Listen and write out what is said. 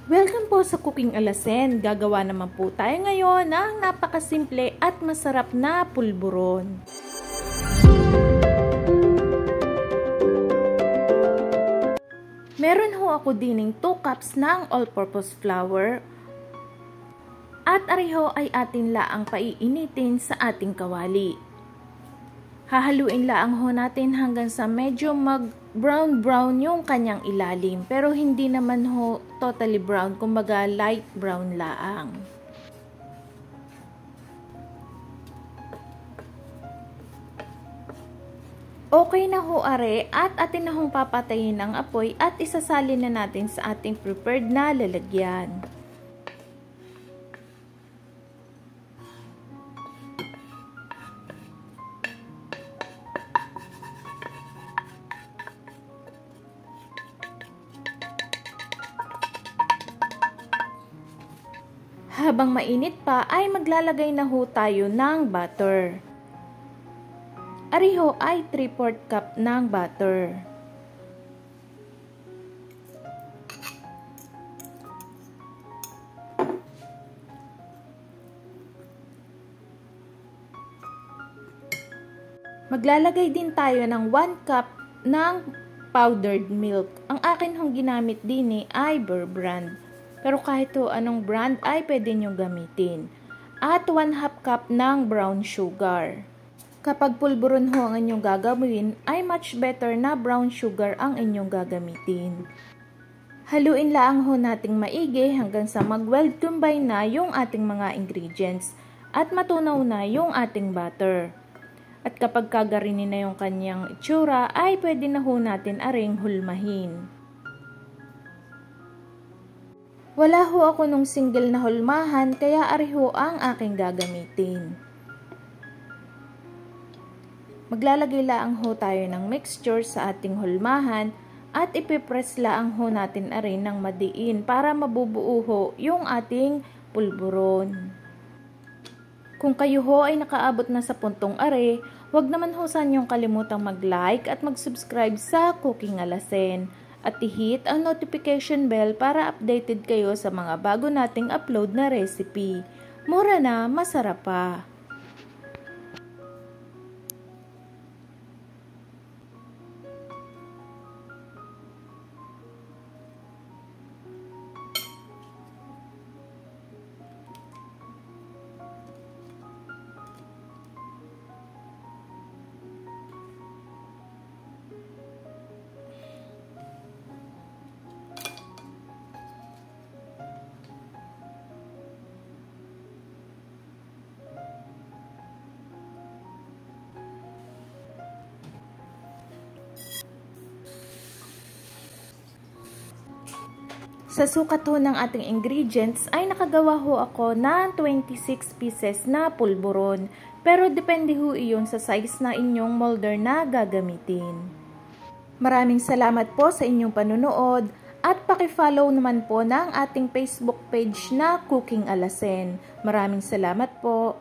Welcome po sa Cooking Alasen. Gagawa naman po tayo ngayon ng napakasimple at masarap na pulburon. Meron ho ako dining 2 cups ng all-purpose flour at ariho ay atin laang paiinitin sa ating kawali. Hahaluin laang ho natin hanggang sa medyo mag-brown yung kanyang ilalim. Pero hindi naman ho totally brown, kumbaga light brown laang. Okay na ho are at atin na hong papatayin ang apoy at isasalin na natin sa ating prepared na lalagyan. Habang mainit pa ay maglalagay na ho tayo ng butter. Ariho ay 3/4 cup ng butter. Maglalagay din tayo ng 1 cup ng powdered milk. Ang akin hong ginamit din ay Bear Brand. Pero kahit anong brand ay pwede nyo gamitin. At 1/2 cup ng brown sugar. Kapag pulburon ho ang inyong gagawin, ay much better na brown sugar ang inyong gagamitin. Haluin laang ho nating maigi hanggang sa mag-well combine na yung ating mga ingredients at matunaw na yung ating butter. At kapag kagarinin na yung kanyang itsura, ay pwede na ho natin aring hulmahin. Wala ho ako nung single na hulmahan, kaya ariho ang aking gagamitin. Maglalagay laang ho tayo ng mixture sa ating hulmahan at ipipress laang ho natin arin ng madiin para mabubuo ho yung ating pulburon. Kung kayo ho ay nakaabot na sa puntong are, huwag naman ho sa inyong kalimutang mag-like at mag-subscribe sa Cooking Alasen. At i-hit ang notification bell para updated kayo sa mga bago nating upload na recipe. Mura na, masarap pa. Sa sukat ho ng ating ingredients ay nakagawa ho ako ng 26 pieces na pulburon. Pero depende ho iyon sa size na inyong molder na gagamitin. Maraming salamat po sa inyong panunood at paki-follow naman po ng ating Facebook page na Cooking Alasen. Maraming salamat po.